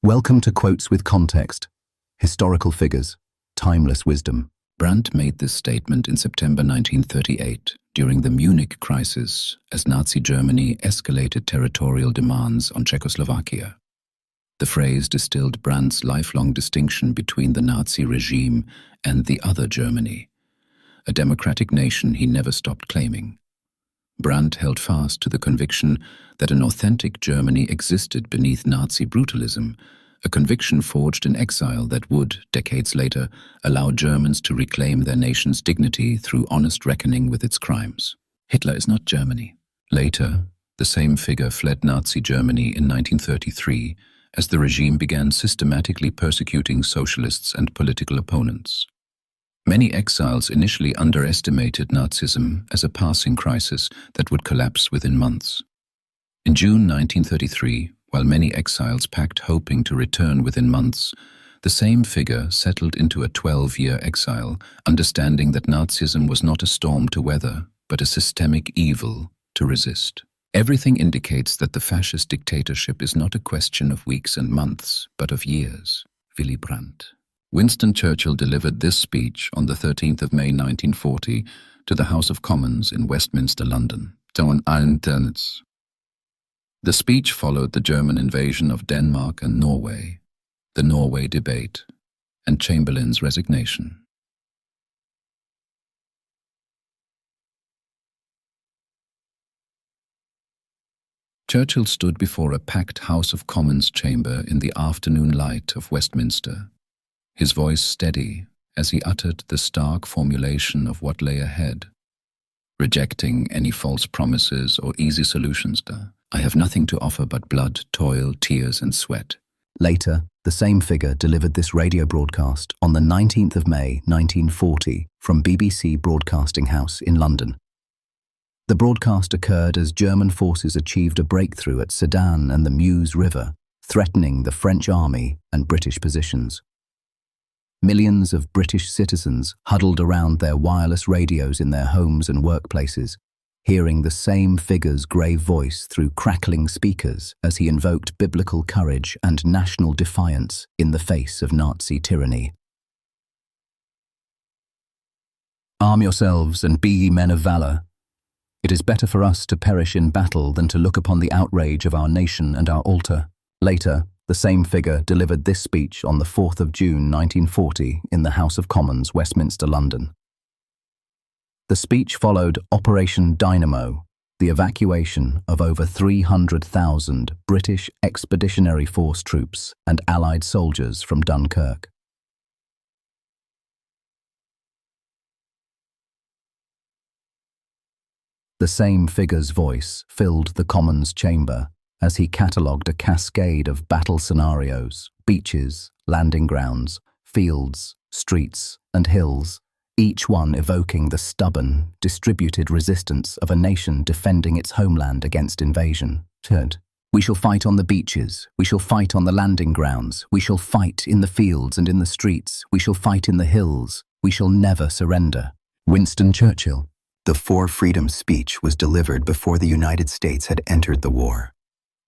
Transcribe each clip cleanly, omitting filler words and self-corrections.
Welcome to Quotes with Context, historical figures, timeless wisdom. Brandt made this statement in September 1938 during the Munich crisis as Nazi Germany escalated territorial demands on Czechoslovakia. The phrase distilled Brandt's lifelong distinction between the Nazi regime and the other Germany, a democratic nation he never stopped claiming. Brandt held fast to the conviction that an authentic Germany existed beneath Nazi brutalism, a conviction forged in exile that would, decades later, allow Germans to reclaim their nation's dignity through honest reckoning with its crimes. Hitler is not Germany. Later, the same figure fled Nazi Germany in 1933 as the regime began systematically persecuting socialists and political opponents. Many exiles initially underestimated Nazism as a passing crisis that would collapse within months. In June 1933, while many exiles packed hoping to return within months, the same figure settled into a 12-year exile, understanding that Nazism was not a storm to weather, but a systemic evil to resist. Everything indicates that the fascist dictatorship is not a question of weeks and months, but of years. Willy Brandt. Winston Churchill delivered this speech on the 13th of May 1940 to the House of Commons in Westminster, London. The speech followed the German invasion of Denmark and Norway, the Norway debate, and Chamberlain's resignation. Churchill stood before a packed House of Commons chamber in the afternoon light of Westminster, his voice steady as he uttered the stark formulation of what lay ahead, rejecting any false promises or easy solutions. I have nothing to offer but blood, toil, tears, and sweat. Later, the same figure delivered this radio broadcast on the 19th of May 1940 from BBC Broadcasting House in London. The broadcast occurred as German forces achieved a breakthrough at Sedan and the Meuse River, threatening the French army and British positions. Millions of British citizens huddled around their wireless radios in their homes and workplaces, hearing the same figure's grave voice through crackling speakers as he invoked biblical courage and national defiance in the face of Nazi tyranny. Arm yourselves and be ye men of valor. It is better for us to perish in battle than to look upon the outrage of our nation and our altar. Later, the same figure delivered this speech on the 4th of June 1940 in the House of Commons, Westminster, London. The speech followed Operation Dynamo, the evacuation of over 300,000 British Expeditionary Force troops and Allied soldiers from Dunkirk. The same figure's voice filled the Commons chamber as he catalogued a cascade of battle scenarios, beaches, landing grounds, fields, streets, and hills, each one evoking the stubborn, distributed resistance of a nation defending its homeland against invasion. We shall fight on the beaches, we shall fight on the landing grounds, we shall fight in the fields and in the streets, we shall fight in the hills, we shall never surrender. Winston Churchill. The Four Freedoms speech was delivered before the United States had entered the war.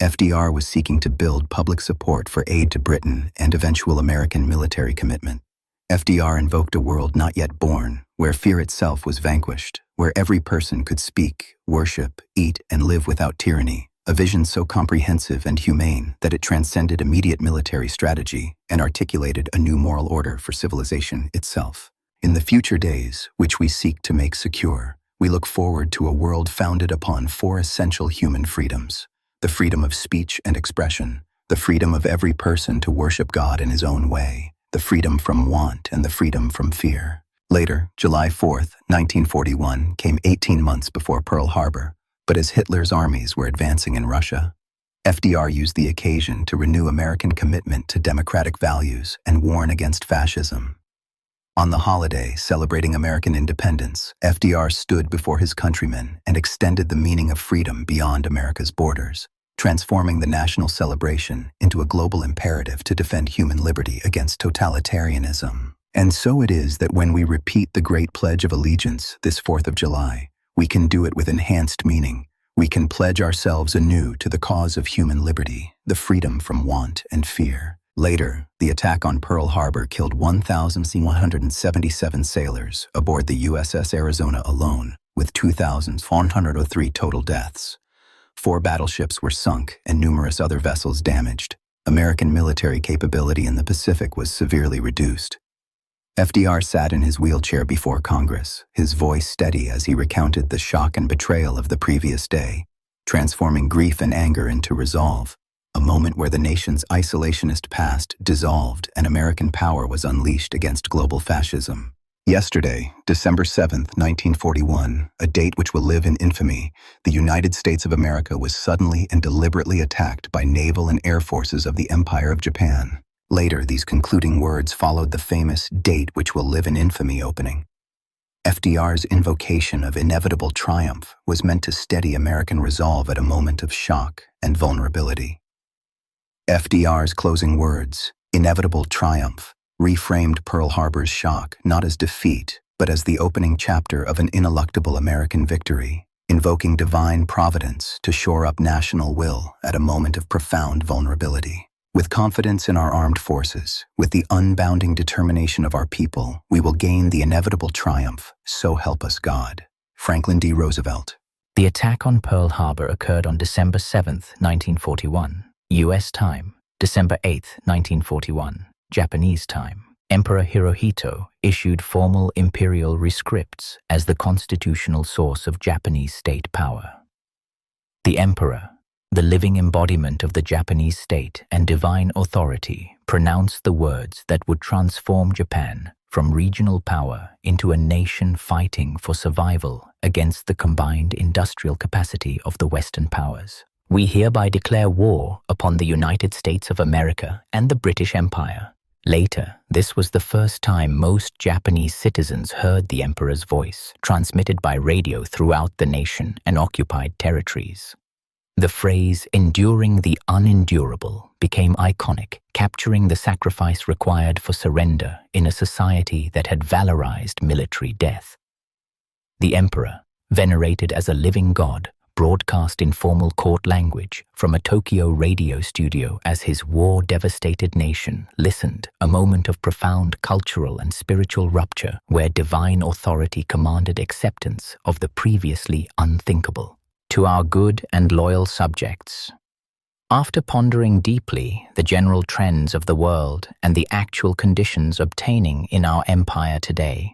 FDR was seeking to build public support for aid to Britain and eventual American military commitment. FDR invoked a world not yet born, where fear itself was vanquished, where every person could speak, worship, eat, and live without tyranny, a vision so comprehensive and humane that it transcended immediate military strategy and articulated a new moral order for civilization itself. In the future days, which we seek to make secure, we look forward to a world founded upon four essential human freedoms: the freedom of speech and expression, the freedom of every person to worship God in his own way, the freedom from want, and the freedom from fear. Later, July 4th, 1941, came 18 months before Pearl Harbor, but as Hitler's armies were advancing in Russia, FDR used the occasion to renew American commitment to democratic values and warn against fascism. On the holiday celebrating American independence, FDR stood before his countrymen and extended the meaning of freedom beyond America's borders, transforming the national celebration into a global imperative to defend human liberty against totalitarianism. And so it is that when we repeat the great Pledge of Allegiance this 4th of July, we can do it with enhanced meaning, We can pledge ourselves anew to the cause of human liberty, the freedom from want and fear. Later, the attack on Pearl Harbor killed 1,177 sailors aboard the USS Arizona alone, with 2,403 total deaths. 4 battleships were sunk and numerous other vessels damaged. American military capability in the Pacific was severely reduced. FDR sat in his wheelchair before Congress, his voice steady as he recounted the shock and betrayal of the previous day, transforming grief and anger into resolve, a moment where the nation's isolationist past dissolved and American power was unleashed against global fascism. Yesterday, December 7th, 1941, a date which will live in infamy, the United States of America was suddenly and deliberately attacked by naval and air forces of the Empire of Japan. Later, these concluding words followed the famous date which will live in infamy opening. FDR's invocation of inevitable triumph was meant to steady American resolve at a moment of shock and vulnerability. FDR's closing words, inevitable triumph, reframed Pearl Harbor's shock not as defeat, but as the opening chapter of an ineluctable American victory, invoking divine providence to shore up national will at a moment of profound vulnerability. With confidence in our armed forces, with the unbounding determination of our people, we will gain the inevitable triumph, so help us God. Franklin D. Roosevelt. The attack on Pearl Harbor occurred on December 7th, 1941. U.S. time, December 8th, 1941, Japanese time. Emperor Hirohito issued formal imperial rescripts as the constitutional source of Japanese state power. The emperor, the living embodiment of the Japanese state and divine authority, pronounced the words that would transform Japan from regional power into a nation fighting for survival against the combined industrial capacity of the Western powers. We hereby declare war upon the United States of America and the British Empire. Later, this was the first time most Japanese citizens heard the emperor's voice, transmitted by radio throughout the nation and occupied territories. The phrase, enduring the unendurable, became iconic, capturing the sacrifice required for surrender in a society that had valorized military death. The emperor, venerated as a living god, broadcast in formal court language from a Tokyo radio studio as his war-devastated nation listened, a moment of profound cultural and spiritual rupture where divine authority commanded acceptance of the previously unthinkable. To our good and loyal subjects. After pondering deeply the general trends of the world and the actual conditions obtaining in our empire today,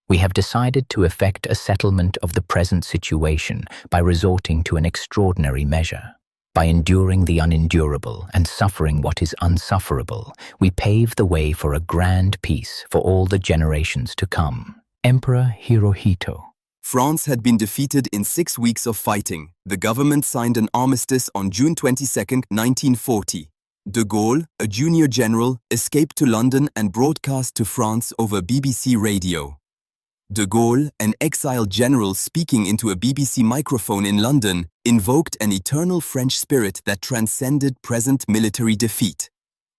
we have decided to effect a settlement of the present situation by resorting to an extraordinary measure. By enduring the unendurable and suffering what is unsufferable, we pave the way for a grand peace for all the generations to come. Emperor Hirohito. France had been defeated in 6 weeks of fighting. The government signed an armistice on June 22, 1940. De Gaulle, a junior general, escaped to London and broadcast to France over BBC radio. De Gaulle, an exiled general speaking into a BBC microphone in London, invoked an eternal French spirit that transcended present military defeat.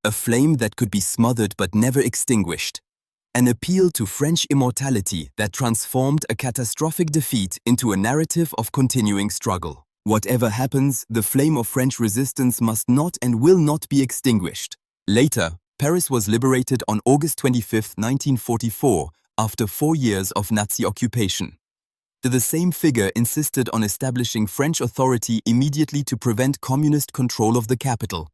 A flame that could be smothered but never extinguished. An appeal to French immortality that transformed a catastrophic defeat into a narrative of continuing struggle. Whatever happens, the flame of French resistance must not and will not be extinguished. Later, Paris was liberated on August 25, 1944, after 4 years of Nazi occupation. The same figure insisted on establishing French authority immediately to prevent communist control of the capital.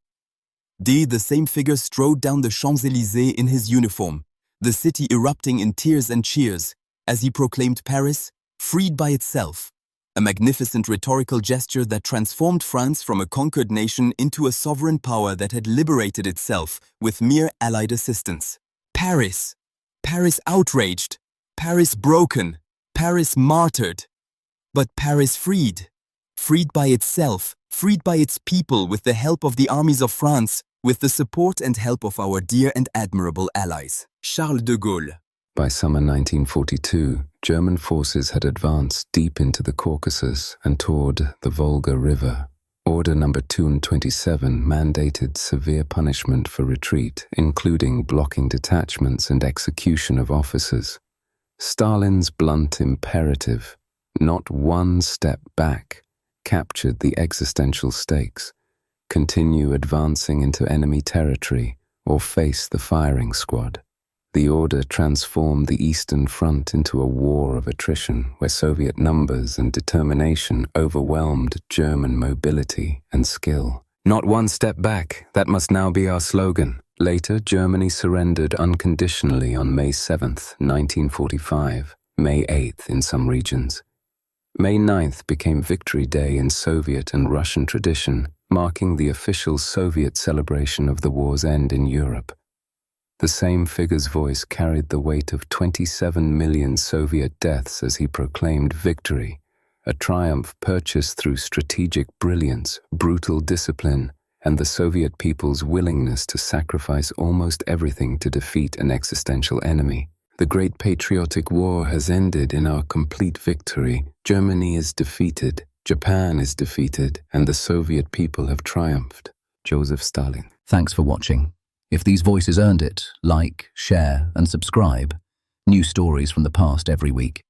The same figure strode down the Champs-Élysées in his uniform, the city erupting in tears and cheers, as he proclaimed Paris, freed by itself, a magnificent rhetorical gesture that transformed France from a conquered nation into a sovereign power that had liberated itself with mere Allied assistance. Paris! Paris outraged, Paris broken, Paris martyred. But Paris freed. Freed by itself, freed by its people with the help of the armies of France, with the support and help of our dear and admirable allies. Charles de Gaulle. By summer 1942, German forces had advanced deep into the Caucasus and toward the Volga River. Order No. 227 mandated severe punishment for retreat, including blocking detachments and execution of officers. Stalin's blunt imperative, not one step back, captured the existential stakes, continue advancing into enemy territory, or face the firing squad. The order transformed the Eastern Front into a war of attrition where Soviet numbers and determination overwhelmed German mobility and skill. Not one step back, that must now be our slogan. Later, Germany surrendered unconditionally on May 7th, 1945, May 8th in some regions. May 9th became Victory Day in Soviet and Russian tradition, marking the official Soviet celebration of the war's end in Europe. The same figure's voice carried the weight of 27 million Soviet deaths as he proclaimed victory, a triumph purchased through strategic brilliance, brutal discipline, and the Soviet people's willingness to sacrifice almost everything to defeat an existential enemy. The Great Patriotic War has ended in our complete victory. Germany is defeated, Japan is defeated, and the Soviet people have triumphed. Joseph Stalin. Thanks for watching. If these voices earned it, like, share, and subscribe. New stories from the past every week.